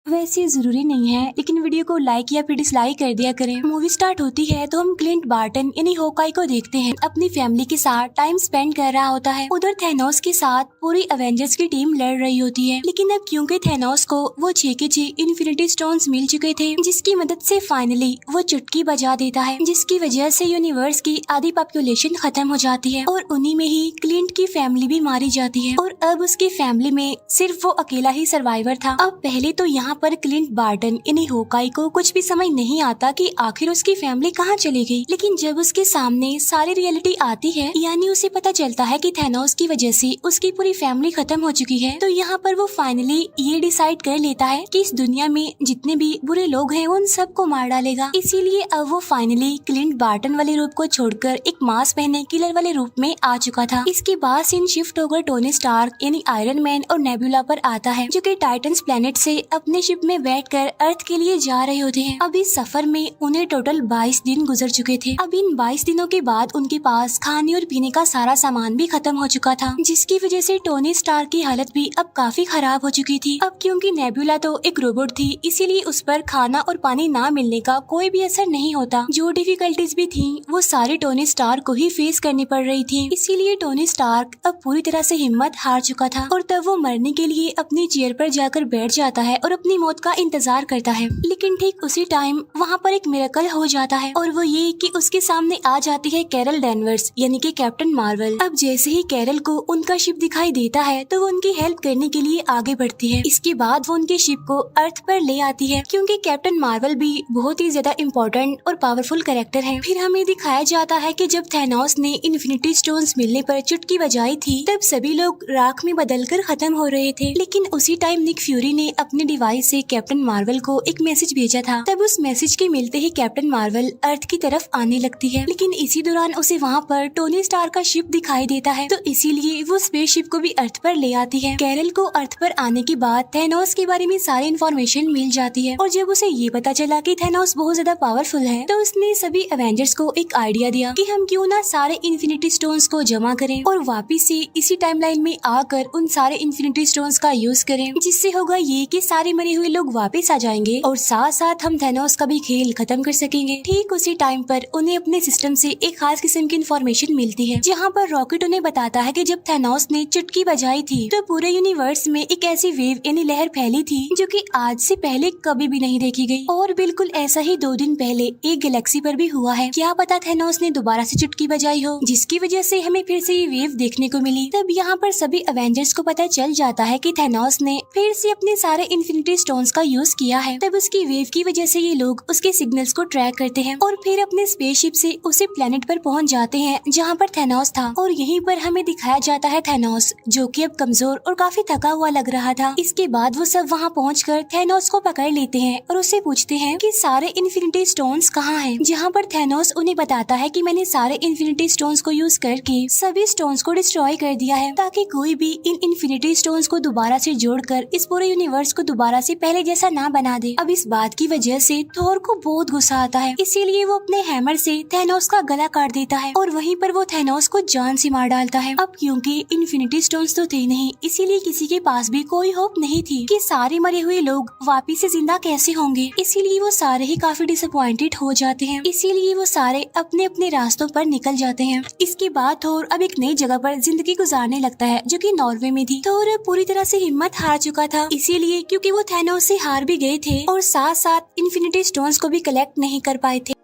वैसे जरूरी नहीं है, लेकिन वीडियो को लाइक या फिर डिसलाइक कर दिया करें। मूवी स्टार्ट होती है तो हम क्लिंट बार्टन यानी होकाई को देखते हैं अपनी फैमिली के साथ टाइम स्पेंड कर रहा होता है। उधर थैनोस के साथ पूरी एवेंजर्स की टीम लड़ रही होती है, लेकिन अब क्योंकि थैनोस को वो 6 के 6 इन्फिनिटी स्टोन्स मिल चुके थे, जिसकी मदद से फाइनली वो चुटकी बजा देता है, जिसकी वजह से यूनिवर्स की आधी पॉपुलेशन खत्म हो जाती है और उन्हीं में ही क्लिंट की फैमिली भी मारी जाती है और अब उसकी फैमिली में सिर्फ वो अकेला ही सर्वाइवर था। अब पहले तो यहाँ पर क्लिंट बार्टन यानी होकाई को कुछ भी समझ नहीं आता कि आखिर उसकी फैमिली कहाँ चली गई, लेकिन जब उसके सामने सारी रियलिटी आती है, यानी उसे पता चलता है कि थैनोस की वजह से उसकी पूरी फैमिली खत्म हो चुकी है, तो यहाँ पर वो फाइनली ये डिसाइड कर लेता है कि इस दुनिया में जितने भी बुरे लोग हैं उन सबको मार डालेगा। इसीलिए अब वो फाइनली क्लिंट बार्टन वाले रूप को छोड़कर एक मास्क पहने किलर वाले रूप में आ चुका था। इसके बाद सीन शिफ्ट होकर टोनी स्टार्क यानी आयरन मैन और नेबुला पर आता है, जो कि टाइटन्स प्लेनेट से अपने शिप में बैठकर अर्थ के लिए जा रहे होते हैं। अब इस सफर में उन्हें टोटल 22 दिन गुजर चुके थे। अब इन 22 दिनों के बाद उनके पास खाने और पीने का सारा सामान भी खत्म हो चुका था, जिसकी वजह से टोनी स्टार्क की हालत भी अब काफी खराब हो चुकी थी। अब क्योंकि नेबुला तो एक रोबोट थी, इसीलिए उस पर खाना और पानी ना मिलने का कोई भी असर नहीं होता। जो डिफिकल्टीज भी थी वो सारी टोनी स्टार्क को ही फेस करनी पड़ रही थी। इसीलिए टोनी स्टार्क अब पूरी तरह से हिम्मत हार चुका था और तब वो मरने के लिए अपनी चेयर पर जाकर बैठ जाता है और अपनी मौत का इंतजार करता है। लेकिन ठीक उसी टाइम वहाँ पर एक मिरेकल हो जाता है, और वो ये कि उसके सामने आ जाती है कैरल डैनवर्स यानी कि कैप्टन मार्वल। अब जैसे ही कैरल को उनका शिप दिखाई देता है तो वो उनकी हेल्प करने के लिए आगे बढ़ती है। इसके बाद वो उनके शिप को अर्थ पर ले आती है, क्योंकि कैप्टन मार्वल भी बहुत ही ज्यादा इम्पोर्टेंट और पावरफुल कैरेक्टर है। फिर हमें दिखाया जाता है कि जब थैनोस ने इन्फिनिटी स्टोन्स मिलने पर चुटकी बजाई थी, तब सभी लोग राख में बदलकर खत्म हो रहे थे। लेकिन उसी टाइम निक फ्यूरी ने अपने डिवाइस से कैप्टन मार्वल को एक मैसेज भेजा था। तब उस मैसेज के मिलते ही कैप्टन मार्वल अर्थ की तरफ आने लगती है, लेकिन इसी दौरान उसे वहाँ पर टोनी स्टार का शिप दिखाई देता है, तो इसीलिए वो स्पेस शिप को भी अर्थ पर ले आती है। कैरल को अर्थ पर आने के बाद थैनोस के बारे में सारी इन्फॉर्मेशन मिल जाती है, और जब उसे ये पता चला कि थैनोस बहुत ज्यादा पावरफुल है, तो उसने सभी एवेंजर्स को एक आइडिया दिया कि हम क्यों ना सारे इन्फिनिटी स्टोन्स को जमा करें और वापिस से इसी टाइमलाइन में आकर उन सारे इन्फिनिटी स्टोन्स का यूज करें, जिससे होगा ये कि सारे मरे हुए लोग वापस आ जाएंगे और साथ साथ हम थैनोस का भी खेल खत्म कर सकेंगे। ठीक उसी टाइम पर उन्हें अपने सिस्टम से एक खास किस्म की इन्फॉर्मेशन मिलती है, जहाँ पर रॉकेट उन्हें बताता है कि जब थैनोस ने चुटकी बजाई थी तो पूरे यूनिवर्स में एक ऐसी वेव यानी लहर फैली थी जो कि आज से पहले कभी भी नहीं देखी गई, और बिल्कुल ऐसा ही 2 दिन पहले एक गैलेक्सी पर भी हुआ है। क्या पता थैनोस ने दोबारा से चुटकी बजाई हो, जिसकी वजह से हमें फिर से ये वेव देखने को मिली। तब यहाँ पर सभी एवेंजर्स को पता चल जाता है कि थैनोस ने फिर से अपने सारे इन्फिनिटी स्टोन्स का यूज किया है। तब उसकी वेव की वजह से ये लोग उसके सिग्नल्स को ट्रैक करते हैं और फिर अपने स्पेसशिप से उसी प्लेनेट पर पहुंच जाते हैं जहां पर थैनोस था, और यहीं पर हमें दिखाया जाता है थैनोस जो कि अब कमजोर और काफी थका हुआ लग रहा था। इसके बाद वो सब वहां पहुंचकर थैनोस को पकड़ लेते हैं और उससे पूछते हैं कि सारे इन्फिनिटी स्टोन्स कहाँ हैं, जहां पर थैनोस उन्हें बताता है कि मैंने सारे इन्फिनिटी स्टोन्स को यूज करके सभी स्टोन्स को डिस्ट्रॉय कर दिया है, ताकि कोई भी इन इन्फिनिटी स्टोन्स को दोबारा से जोड़कर इस पूरे यूनिवर्स को दोबारा से पहले जैसा ना बना दे। अब इस बात की वजह से थोर को बहुत गुस्सा आता है, इसीलिए वो अपने हैमर से थैनोस का गला काट देता है और वहीं पर वो थैनोस को जान से मार डालता है। अब क्योंकि इन्फिनिटी स्टोन्स तो थे नहीं, इसीलिए किसी के पास भी कोई होप नहीं थी कि सारे मरे हुए लोग वापिस से जिंदा कैसे होंगे, इसीलिए वो सारे ही काफी डिसअपॉइंटेड हो जाते हैं। इसीलिए वो सारे अपने अपने रास्तों पर निकल जाते हैं। इसके बाद थोर अब एक नई जगह पर जिंदगी गुजारने लगता है, जो कि नॉर्वे में थी। थोर पूरी तरह से हिम्मत हार चुका था, इसीलिए क्योंकि वो थैनोस से हार भी गए थे और साथ साथ इन्फिनिटी स्टोन्स को भी कलेक्ट नहीं कर पाए थे।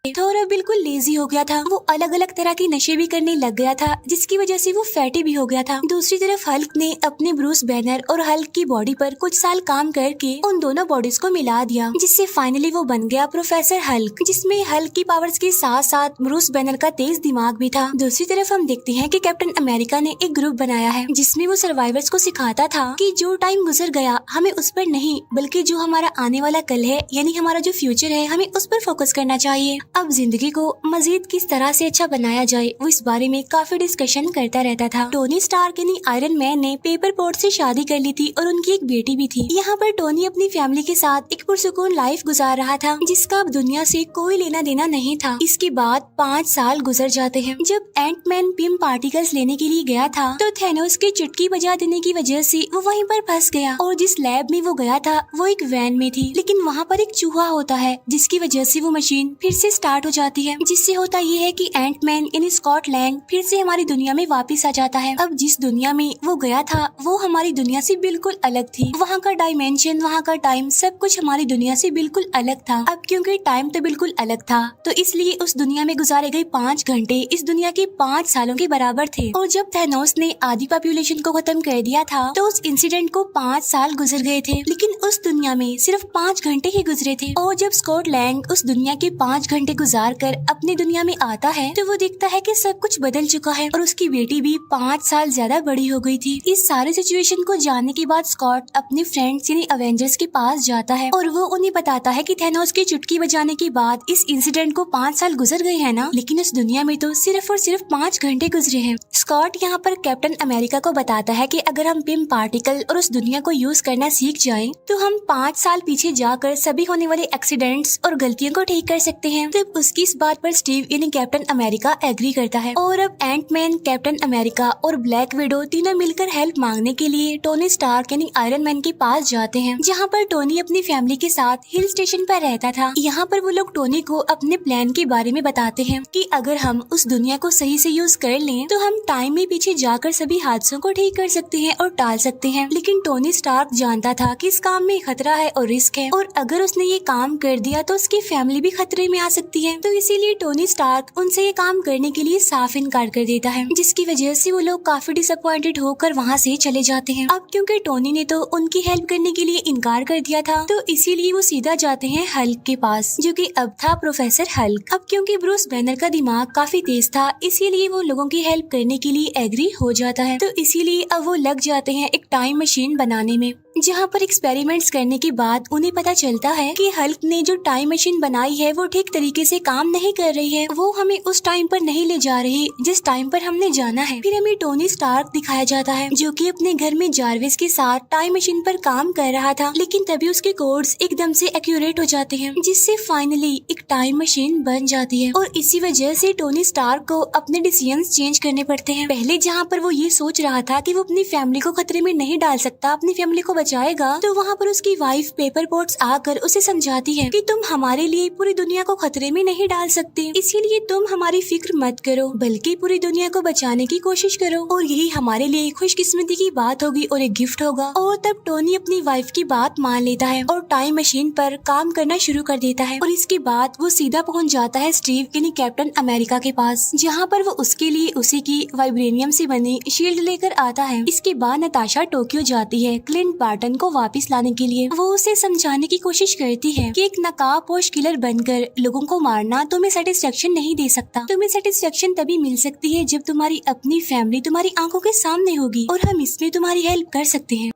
थोर बिल्कुल लेजी हो गया था, वो अलग अलग तरह के नशे भी करने लग गया था, जिसकी वजह से वो फैटी भी हो गया था। दूसरी तरफ हल्क ने अपने ब्रूस बैनर और हल्क की बॉडी पर कुछ साल काम करके उन दोनों बॉडीज को मिला दिया, जिससे फाइनली वो बन गया प्रोफेसर हल्क, जिसमें हल्क की पावर्स के साथ साथ ब्रूस बैनर का तेज दिमाग भी था। दूसरी तरफ हम देखते हैं कि कैप्टन अमेरिका ने एक ग्रुप बनाया है, जिसमें वो सर्वाइवर्स को सिखाता था कि जो टाइम गुजर गया हमें उस पर नहीं, बल्कि जो हमारा आने वाला कल है यानी हमारा जो फ्यूचर है हमें उस पर फोकस करना चाहिए। अब जिंदगी जिंदगी को मजीद किस तरह से अच्छा बनाया जाए वो इस बारे में काफी डिस्कशन करता रहता था। टोनी स्टार्क यानी आयरन मैन ने पेपर पोर्ट से शादी कर ली थी और उनकी एक बेटी भी थी। यहाँ पर टोनी अपनी फैमिली के साथ एक पुरसुकून लाइफ गुजार रहा था जिसका अब दुनिया से कोई लेना देना नहीं था। इसके बाद 5 साल गुजर जाते हैं। जब एंट मैन पिम पार्टिकल्स लेने के लिए गया था तो थैनोस की चुटकी बजा देने की वजह से वो वहीं पर फंस गया और जिस लैब में वो गया था वो एक वैन में थी, लेकिन वहाँ पर एक चूहा होता है जिसकी वजह से वो मशीन फिर से स्टार्ट हो जाती है। जिससे होता ये है कि एंट मैन यानी स्कॉट लैंग फिर से हमारी दुनिया में वापस आ जाता है। अब जिस दुनिया में वो गया था वो हमारी दुनिया से बिल्कुल अलग थी। वहाँ का डायमेंशन, वहाँ का टाइम, सब कुछ हमारी दुनिया से बिल्कुल अलग था। अब क्योंकि टाइम तो बिल्कुल अलग था तो इसलिए उस दुनिया में गुजारे गए 5 घंटे इस दुनिया के 5 सालों के बराबर थे। और जब थैनोस ने आधी पॉपुलेशन को खत्म कर दिया था तो उस इंसिडेंट को 5 साल गुजर गए थे, लेकिन उस दुनिया में सिर्फ 5 घंटे ही गुजरे थे। और जब स्कॉट लैंग उस दुनिया के 5 घंटे गुजार कर अपनी दुनिया में आता है तो वो देखता है कि सब कुछ बदल चुका है और उसकी बेटी भी 5 साल ज्यादा बड़ी हो गई थी। इस सारे सिचुएशन को जानने के बाद स्कॉट अपने फ्रेंड्स यानी अवेंजर्स के पास जाता है और वो उन्हें बताता है कि थैनोस की चुटकी बजाने के बाद इस इंसिडेंट को 5 साल गुजर गए हैं ना, लेकिन उस दुनिया में तो सिर्फ और सिर्फ 5 घंटे गुजरे हैं। स्कॉट यहाँ पर कैप्टन अमेरिका को बताता है कि अगर हम पिम पार्टिकल और उस दुनिया को यूज करना सीख जाएं तो हम 5 साल पीछे जाकर सभी होने वाले एक्सीडेंट्स और गलतियों को ठीक कर सकते हैं। तब उसकी इस बात पर स्टीव यानी कैप्टन अमेरिका एग्री करता है और अब एंट मैन, कैप्टन अमेरिका और ब्लैक विडो तीनों मिलकर हेल्प मांगने के लिए टोनी स्टार्क यानी आयरन मैन के पास जाते हैं, जहाँ पर टोनी अपनी फैमिली के साथ हिल स्टेशन पर रहता था। यहाँ पर वो लोग टोनी को अपने प्लान के बारे में बताते हैं कि अगर हम उस दुनिया को सही से यूज कर लें तो हम टाइम में पीछे जाकर सभी हादसों को ठीक कर सकते हैं और टाल सकते हैं। लेकिन टोनी स्टार्क जानता था कि इस काम में खतरा है और रिस्क है और अगर उसने ये काम कर दिया तो उसकी फैमिली भी खतरे में आ सकती है। तो इसीलिए टोनी स्टार्क उनसे ये काम करने के लिए साफ इनकार कर देता है, जिसकी वजह से वो लोग काफी डिसअपॉइंटेड होकर वहाँ से चले जाते हैं। अब क्योंकि टोनी ने तो उनकी हेल्प करने के लिए इनकार कर दिया था तो इसीलिए वो सीधा जाते हैं हल्क के पास, जो कि अब था प्रोफेसर हल्क। अब क्योंकि ब्रूस बैनर का दिमाग काफी तेज था इसीलिए वो लोगों की हेल्प करने के लिए एग्री हो जाता है। तो इसीलिए अब वो लग जाते हैं एक टाइम मशीन बनाने में, जहाँ पर एक्सपेरिमेंट्स करने के बाद उन्हें पता चलता है कि हल्क ने जो टाइम मशीन बनाई है वो ठीक तरीके से काम नहीं कर रही है। वो हमें उस टाइम पर नहीं ले जा रही जिस टाइम पर हमने जाना है। फिर हमें टोनी स्टार्क दिखाया जाता है जो कि अपने घर में जारविस के साथ टाइम मशीन पर काम कर रहा था, लेकिन तभी उसके कोड्स एकदम से एक्यूरेट हो जाते हैं जिससे फाइनली एक टाइम मशीन बन जाती है। और इसी वजह से टोनी स्टार्क को अपने डिसीजंस चेंज करने पड़ते हैं। पहले जहाँ पर वो ये सोच रहा था कि वो अपनी फैमिली को खतरे में नहीं डाल सकता, अपनी फैमिली को बचाएगा, तो वहाँ पर उसकी वाइफ पेपर पोर्ट्स आकर उसे समझाती है कि तुम हमारे लिए पूरी दुनिया को खतरे में नहीं डाल सकते, इसीलिए तुम हमारी फिक्र मत करो बल्कि पूरी दुनिया को बचाने की कोशिश करो और यही हमारे लिए खुशकिस्मती की बात होगी और एक गिफ्ट होगा। और तब टोनी अपनी वाइफ की बात मान लेता है और टाइम मशीन पर काम करना शुरू कर देता है। और इसके बाद वो सीधा पहुँच जाता है स्टीव यानी कैप्टन अमेरिका के पास, जहाँ पर वो उसके लिए उसी की वाइब्रेनियम से बनी शील्ड लेकर आता है। इसके बाद नताशा टोक्यो जाती है क्लिंट बार्टन को वापस लाने के लिए। वो उसे समझाने की कोशिश करती है कि एक नकाबपोश किलर बनकर लोगों को मारना तुम्हें सेटिस्फेक्शन नहीं दे सकता। तुम्हें सेटिस्फेक्शन तभी मिल सकती है जब तुम्हारी अपनी फैमिली तुम्हारी आंखों के सामने होगी और हम इसमें तुम्हारी हेल्प कर सकते हैं।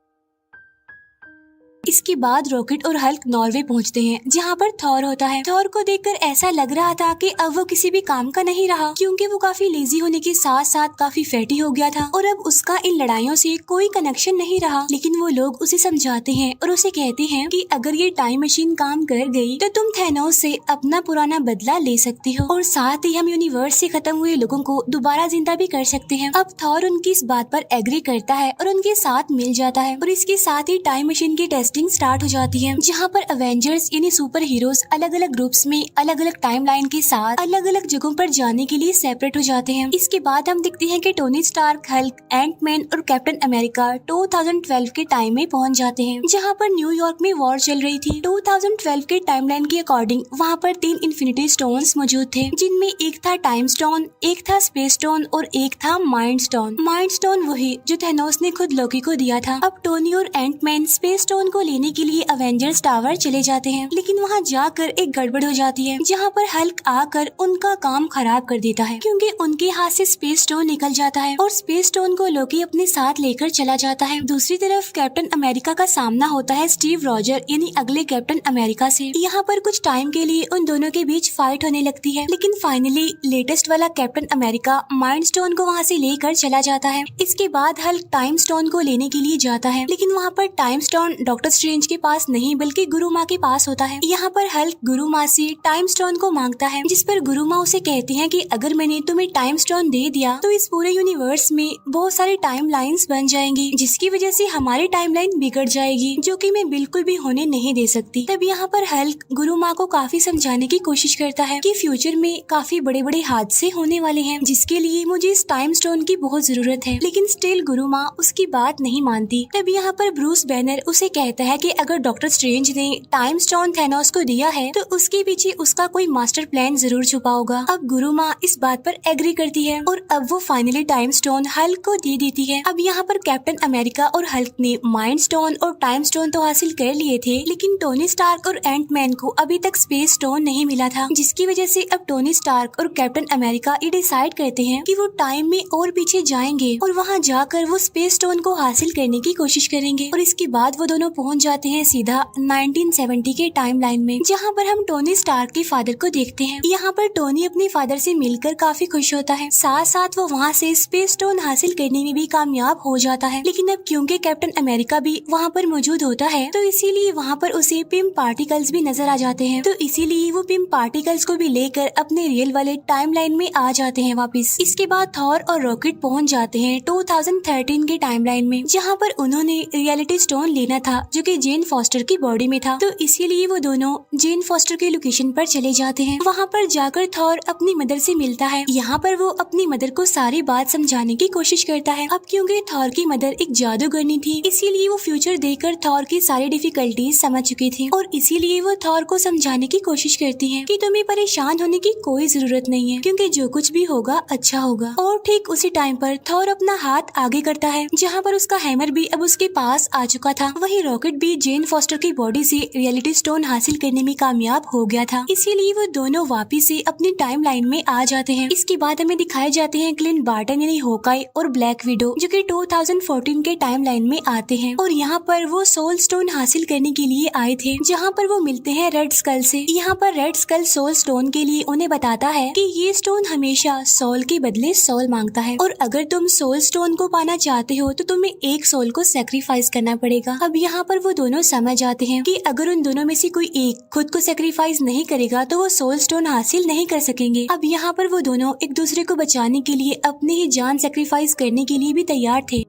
इसके बाद रॉकेट और हल्क नॉर्वे पहुंचते हैं, जहां पर थॉर होता है। थॉर को देखकर ऐसा लग रहा था कि अब वो किसी भी काम का नहीं रहा, क्योंकि वो काफी लेजी होने के साथ साथ काफी फैटी हो गया था और अब उसका इन लड़ाइयों से कोई कनेक्शन नहीं रहा। लेकिन वो लोग उसे समझाते हैं और उसे कहते हैं कि अगर ये टाइम मशीन काम कर गई तो तुम थैनोस से अपना पुराना बदला ले सकती हो और साथ ही हम यूनिवर्स से खत्म हुए लोगों को दोबारा जिंदा भी कर सकते हैं। अब थॉर उनकी इस बात पर एग्री करता है और उनके साथ मिल जाता है और इसके साथ ही टाइम मशीन की टेस्टिंग स्टार्ट हो जाती है, जहाँ पर अवेंजर्स यानी सुपर हीरोज अलग अलग ग्रुप्स में अलग अलग टाइमलाइन के साथ अलग अलग जगहों पर जाने के लिए सेपरेट हो जाते हैं। इसके बाद हम देखते हैं कि Tony Stark, Hulk, Ant Man और कैप्टन अमेरिका 2012 के टाइम में पहुंच जाते हैं, जहाँ पर न्यूयॉर्क में वॉर चल रही थी। 2012 के टाइमलाइन के अकॉर्डिंग वहाँ पर 3 इन्फिनिटी स्टोन्स मौजूद थे, जिनमें एक था टाइम स्टोन, एक था स्पेस स्टोन और एक था माइंड स्टोन। माइंड स्टोन वही जो थैनोस ने खुद लोकी को दिया था। अब टोनी और एंट मैन स्पेस स्टोन को लेने के लिए अवेंजर्स टावर चले जाते हैं, लेकिन वहाँ जाकर एक गड़बड़ हो जाती है, जहाँ पर हल्क आकर उनका काम खराब कर देता है, क्योंकि उनके हाथ से स्पेस स्टोन निकल जाता है और स्पेस स्टोन को लोकी अपने साथ लेकर चला जाता है। दूसरी तरफ कैप्टन अमेरिका का सामना होता है स्टीव रॉजर यानी अगले कैप्टन अमेरिका से। यहाँ पर कुछ टाइम के लिए उन दोनों के बीच फाइट होने लगती है, लेकिन फाइनली लेटेस्ट वाला कैप्टन अमेरिका माइंड स्टोन को वहाँ से लेकर चला जाता है। इसके बाद हल्क टाइम स्टोन को लेने के लिए जाता है, लेकिन वहाँ पर टाइम स्टोन डॉक्टर स्ट्रेंज के पास नहीं बल्कि गुरु माँ के पास होता है। यहाँ पर हल्क गुरु माँ से टाइम स्टोन को मांगता है, जिस पर गुरु माँ उसे कहती है कि अगर मैंने तुम्हें टाइम स्टोन दे दिया तो इस पूरे यूनिवर्स में बहुत सारी टाइम लाइन्स बन जाएंगी, जिसकी वजह से हमारी टाइम लाइन बिगड़ जाएगी, जो कि मैं बिल्कुल भी होने नहीं दे सकती। तब यहाँ पर हल्क गुरु माँ को काफी समझाने की कोशिश करता है कि फ्यूचर में काफी बड़े बड़े हादसे होने वाले हैं, जिसके लिए मुझे इस टाइम स्टोन की बहुत जरूरत है, लेकिन स्टिल गुरु माँ उसकी बात नहीं मानती। तब यहाँ पर ब्रूस बैनर उसे कहता है कि अगर डॉक्टर स्ट्रेंज ने टाइम स्टोन थैनोस को दिया है तो उसके पीछे उसका कोई मास्टर प्लान जरूर छुपा होगा। अब गुरु माँ इस बात पर एग्री करती है और अब वो फाइनली टाइम स्टोन हल्क को दे देती है। अब यहाँ पर कैप्टन अमेरिका और हल्क ने माइंड स्टोन और टाइम स्टोन तो हासिल कर लिए थे, लेकिन टोनी स्टार्क और एंट मैन को अभी तक स्पेस स्टोन नहीं मिला था, जिसकी वजह से अब टोनी स्टार्क और कैप्टन अमेरिका ये डिसाइड करते हैं कि वो टाइम में और पीछे जाएंगे और वहाँ जाकर वो स्पेस स्टोन को हासिल करने की कोशिश करेंगे। और इसके बाद वो दोनों पहुँच जाते हैं सीधा 1970 के टाइम लाइन में, जहाँ पर हम टोनी स्टार्क के फादर को देखते हैं। यहाँ पर टोनी अपने फादर से मिलकर काफी खुश होता है, साथ साथ वो वहाँ से स्पेस स्टोन हासिल करने में भी कामयाब हो जाता है। लेकिन अब क्योंकि कैप्टन अमेरिका भी वहाँ पर मौजूद होता है तो इसीलिए वहाँ पर उसे पिम पार्टिकल्स भी नजर आ जाते हैं, तो इसीलिए वो पिम पार्टिकल्स को भी लेकर अपने रियल वाले टाइम लाइन में आ जाते हैं वापस। इसके बाद थॉर और रॉकेट पहुँच जाते हैं 2013 के टाइम लाइन में, जहाँ पर उन्होंने रियलिटी स्टोन लेना था जो कि जेन फॉस्टर की बॉडी में था, तो इसीलिए वो दोनों जेन फॉस्टर के लोकेशन पर चले जाते हैं। वहाँ पर जाकर थॉर अपनी मदर से मिलता है। यहाँ पर वो अपनी मदर को सारी बात समझाने की कोशिश करता है। अब क्योंकि थॉर की मदर एक जादूगरनी थी, इसीलिए वो फ्यूचर देखकर थॉर की सारी डिफिकल्टीज समझ चुकी थी और इसीलिए वो थॉर को समझाने की कोशिश करती है कि तुम्हें परेशान होने की कोई जरूरत नहीं है, क्योंकि जो कुछ भी होगा अच्छा होगा। और ठीक उसी टाइम पर थॉर अपना हाथ आगे करता है, जहाँ पर उसका हैमर भी अब उसके पास आ चुका था। वही रॉकेट भी जेन फॉस्टर की बॉडी से रियलिटी स्टोन हासिल करने में कामयाब हो गया था, इसीलिए वो दोनों वापिस से अपनी टाइम लाइन में आ जाते हैं। इसके बाद हमें दिखाए जाते हैं क्लिंट बार्टन यानी हॉकाई और ब्लैक विडो, जो कि 2014 के टाइम लाइन में आते हैं और यहाँ पर वो सोल स्टोन हासिल करने के लिए आए थे, जहाँ पर वो मिलते हैं रेड स्कल से। यहाँ पर रेड स्कल सोल स्टोन के लिए उन्हें बताता है कि ये स्टोन हमेशा सोल के बदले सोल मांगता है और अगर तुम सोल स्टोन को पाना चाहते हो तो तुम्हें एक सोल को सेक्रीफाइस करना पड़ेगा। अब यहाँ पर वो दोनों समझ जाते हैं कि अगर उन दोनों में से कोई एक खुद को सेक्रीफाइस नहीं करेगा तो वो सोल स्टोन हासिल नहीं कर सकेंगे। अब यहाँ पर वो दोनों एक दूसरे को बचाने के लिए अपनी ही जान सेक्रीफाइस करने के लिए भी तैयार थे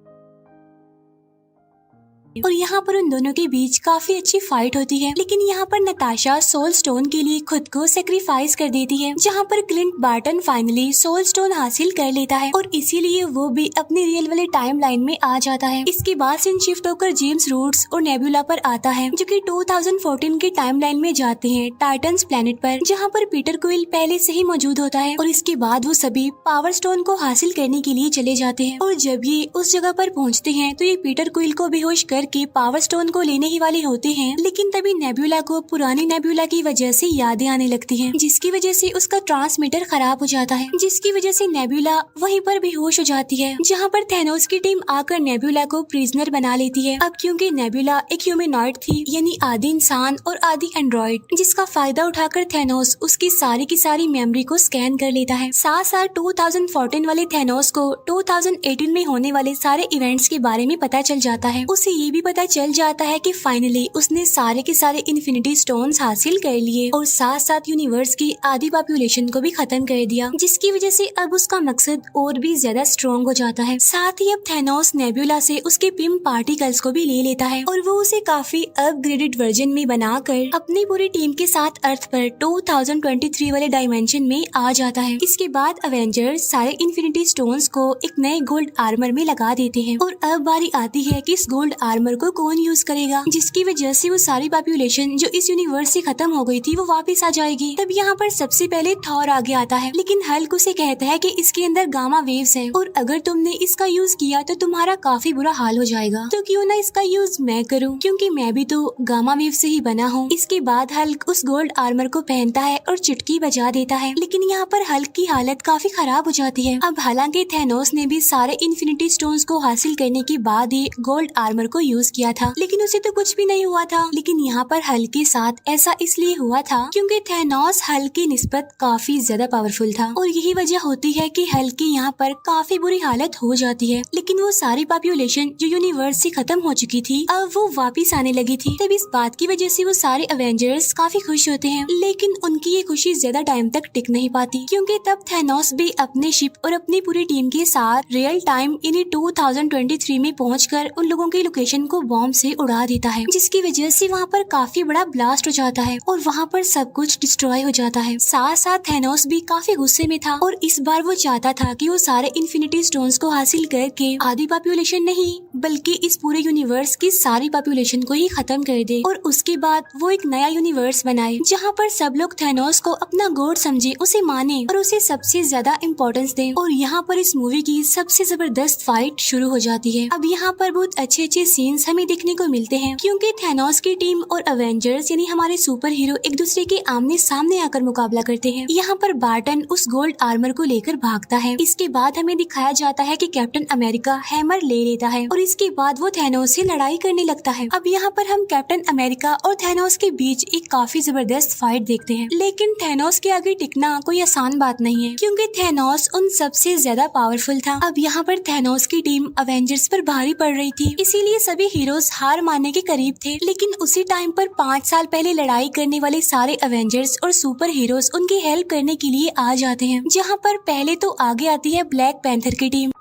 और यहाँ पर उन दोनों के बीच काफी अच्छी फाइट होती है। लेकिन यहाँ पर नताशा सोल स्टोन के लिए खुद को सेक्रीफाइस कर देती है, जहाँ पर Clint Barton finally soul stone हासिल कर लेता है और इसीलिए वो भी अपनी रियल वाले टाइम लाइन में आ जाता है। इसके बाद सीन शिफ्ट होकर जेम्स रूट्स और नेबुला पर आता है, जो कि 2014 के टाइम लाइन में जाते हैं टाइटन्स प्लेनेट पर, जहाँ पर पीटर क्विल पहले से ही मौजूद होता है और इसके बाद वो सभी पावर स्टोन को हासिल करने के लिए चले जाते हैं। और जब ये उस जगह पर पहुँचते हैं तो ये पीटर क्विल को बेहोश कर के पावर स्टोन को लेने ही वाले होते हैं, लेकिन तभी नेबुला को पुरानी नेबुला की वजह से यादें आने लगती हैं, जिसकी वजह से उसका ट्रांसमीटर खराब हो जाता है, जिसकी वजह से नेबुला वहीं पर बेहोश हो जाती है, जहां पर थैनोस की टीम आकर नेबुला को प्रिजनर बना लेती है। अब क्योंकि नेबुला एक ह्यूमनॉइड थी यानी आधी इंसान और आधी एंड्रॉइड, जिसका फायदा उठाकर थैनोस उसकी सारी की सारी मेमोरी को स्कैन कर लेता है। साथ साथ 2014 वाले थैनोस को 2018 में होने वाले सारे इवेंट्स के बारे में पता चल जाता है। उसे ये भी पता चल जाता है कि फाइनली उसने सारे के सारे इन्फिनिटी स्टोन्स हासिल कर लिए और साथ साथ यूनिवर्स की आधी पॉपुलेशन को भी खत्म कर दिया, जिसकी वजह से अब उसका मकसद और भी ज्यादा स्ट्रॉन्ग हो जाता है। साथ ही अब थैनोस नेबुला से उसके पिम पार्टिकल्स को भी ले लेता है और वो उसे काफी अपग्रेडेड वर्जन में बनाकर अपनी पूरी टीम के साथ अर्थ पर 2023 वाले डायमेंशन में आ जाता है। इसके बाद अवेंजर्स सारे इन्फिनिटी स्टोन्स को एक नए गोल्ड आर्मर में लगा देते हैं और अब बारी आती है कि इस गोल्ड आर्मर आर्मर को कौन यूज करेगा, जिसकी वजह से वो सारी पॉपुलेशन जो इस यूनिवर्स से खत्म हो गई थी वो वापस आ जाएगी। तब यहाँ पर सबसे पहले थॉर आगे आता है, लेकिन हल्क उसे कहता है कि इसके अंदर गामा वेव्स हैं और अगर तुमने इसका यूज किया तो तुम्हारा काफी बुरा हाल हो जाएगा, तो क्यों ना इसका यूज मैं करूँ, क्योंकि मैं भी तो गामा वेव से ही बना हूँ। इसके बाद हल्क उस गोल्ड आर्मर को पहनता है और चुटकी बजा देता है, लेकिन यहाँ पर हल्क की हालत काफी खराब हो जाती है। अब हालांकि थैनोस ने भी सारे इन्फिनिटी स्टोन्स को हासिल करने के बाद ही गोल्ड आर्मर को यूज किया था, लेकिन उसे तो कुछ भी नहीं हुआ था। लेकिन यहाँ पर हल्क के साथ ऐसा इसलिए हुआ था क्योंकि थैनोस हल्क की निस्बत काफी ज्यादा पावरफुल था और यही वजह होती है कि हल्क की यहाँ पर काफी बुरी हालत हो जाती है। लेकिन वो सारी पॉपुलेशन जो यूनिवर्स से खत्म हो चुकी थी अब वो वापिस आने लगी थी। तब इस बात की वजह से वो सारे अवेंजर्स काफी खुश होते हैं, लेकिन उनकी ये खुशी ज्यादा टाइम तक टिक नहीं पाती, क्योंकि तब थैनोस भी अपने शिप और अपनी पूरी टीम के साथ रियल टाइम यानी 2023 में पहुंचकर उन लोगों की लोकेशन को बॉम्ब से उड़ा देता है, जिसकी वजह से वहाँ पर काफी बड़ा ब्लास्ट हो जाता है और वहाँ पर सब कुछ डिस्ट्रॉय हो जाता है। साथ साथ थैनोस भी काफी गुस्से में था और इस बार वो चाहता था कि वो सारे इन्फिनिटी स्टोन्स को हासिल करके आधी पॉपुलेशन नहीं बल्कि इस पूरे यूनिवर्स की सारी पॉपुलेशन को ही खत्म कर दे और उसके बाद वो एक नया यूनिवर्स बनाए जहाँ पर सब लोग थैनोस को अपना गॉड समझे, उसे माने और उसे सबसे ज्यादा इम्पोर्टेंस दे। और यहाँ पर इस मूवी की सबसे जबरदस्त फाइट शुरू हो जाती है। अब यहाँ पर बहुत अच्छे अच्छे सीन्स हमें देखने को मिलते हैं, क्योंकि थैनोस की टीम और अवेंजर्स यानी हमारे सुपर हीरो एक दूसरे के आमने सामने आकर मुकाबला करते हैं। यहाँ पर बार्टन उस गोल्ड आर्मर को लेकर भागता है। इसके बाद हमें दिखाया जाता है कि कैप्टन अमेरिका हैमर ले लेता है और इसके बाद वो थैनोस से लड़ाई करने लगता है। अब यहाँ पर हम कैप्टन अमेरिका और थैनोस के बीच एक काफी जबरदस्त फाइट देखते हैं, लेकिन थैनोस के आगे टिकना कोई आसान बात नहीं है, क्योंकि थैनोस उन सबसे ज्यादा पावरफुल था। अब यहाँ पर थैनोस की टीम अवेंजर्स पर भारी पड़ रही थी, इसीलिए सभी हीरोज हार मानने के करीब थे। लेकिन उसी टाइम पर 5 साल पहले लड़ाई करने वाले सारे अवेंजर्स और सुपर हीरोज उनकी हेल्प करने के लिए आ जाते हैं, जहाँ पर पहले तो आगे आती है ब्लैक पैंथर की टीम।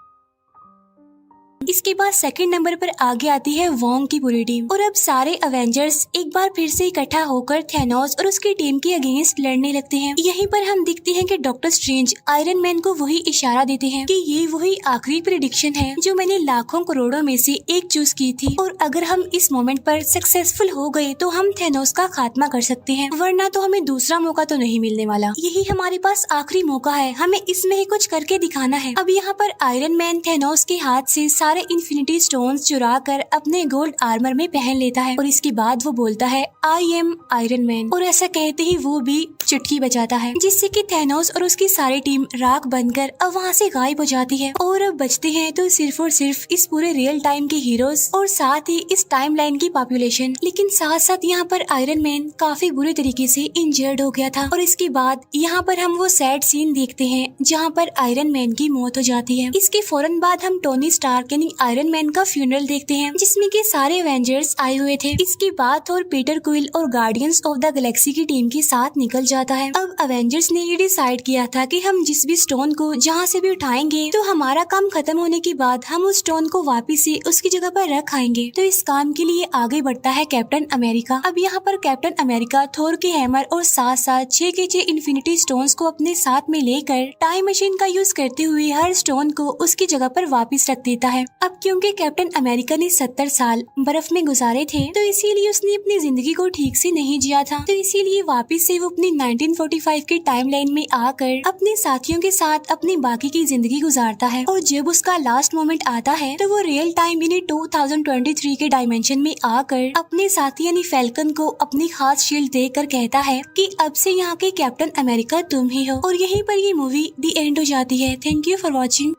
इसके बाद सेकंड नंबर पर आगे आती है वोंग की पूरी टीम और अब सारे अवेंजर्स एक बार फिर से इकट्ठा होकर थैनोस और उसकी टीम के अगेंस्ट लड़ने लगते हैं। यहीं पर हम देखते हैं कि डॉक्टर स्ट्रेंज आयरन मैन को वही इशारा देते हैं कि ये वही आखिरी प्रेडिक्शन है जो मैंने लाखों करोड़ों में से एक चूज की थी और अगर हम इस मोमेंट पर सक्सेसफुल हो गए तो हम थैनोस का खात्मा कर सकते हैं, वरना तो हमें दूसरा मौका तो नहीं मिलने वाला। यही हमारे पास आखिरी मौका है, हमें इसमें ही कुछ करके दिखाना है। अब यहाँ पर आयरन मैन थैनोस के हाथ से सारे इन्फिनिटी स्टोन्स चुरा कर अपने गोल्ड आर्मर में पहन लेता है और इसके बाद वो बोलता है आई एम आयरन मैन और ऐसा कहते ही वो भी चुटकी बजाता है, जिससे कि थैनोस और उसकी सारी टीम राख बनकर अब वहाँ से गायब हो जाती है और अब बचते हैं तो सिर्फ और सिर्फ इस पूरे रियल टाइम के हीरोज और साथ ही इस टाइमलाइन की पॉपुलेशन। लेकिन साथ साथ यहाँ पर आयरन मैन काफी बुरे तरीके से इंजर्ड हो गया था और इसके बाद यहाँ पर हम वो सैड सीन देखते हैं जहाँ पर आयरन मैन की मौत हो जाती है। इसके फौरन बाद हम टोनी स्टार्क यानी आयरन मैन का फ्यूनरल देखते हैं, जिसमें के सारे एवेंजर्स आए हुए थे। इसके बाद थोर पीटर क्विल और गार्डियंस ऑफ द गैलेक्सी की टीम के साथ निकल जाता है। अब अवेंजर्स ने ये डिसाइड किया था कि हम जिस भी स्टोन को जहाँ से भी उठाएंगे तो हमारा काम खत्म होने के बाद हम उस स्टोन को वापिस से उसकी जगह पर रख आएंगे। तो इस काम के लिए आगे बढ़ता है कैप्टन अमेरिका। अब यहाँ पर कैप्टन अमेरिका थोर के हैमर और साथ साथ 6 के 6 इन्फिनिटी स्टोन्स को अपने साथ में लेकर टाइम मशीन का यूज करते हुए हर स्टोन को उसकी जगह पर वापिस रख देता है। अब क्योंकि कैप्टन अमेरिका ने 70 साल बर्फ में गुजारे थे तो इसीलिए उसने अपनी जिंदगी को ठीक से नहीं जिया था, तो इसीलिए वापिस से वो अपनी 1945 के टाइमलाइन में आकर अपने साथियों के साथ अपनी बाकी की जिंदगी गुजारता है। और जब उसका लास्ट मोमेंट आता है तो वो रियल टाइम यानी 2023 के डायमेंशन में आकर अपने साथी यानी फैल्कन को अपनी खास शील्ड देकर कहता है कि अब से यहाँ के कैप्टन अमेरिका तुम ही हो। और यहीं पर ये मूवी दी एंड हो जाती है। Thank you for watching.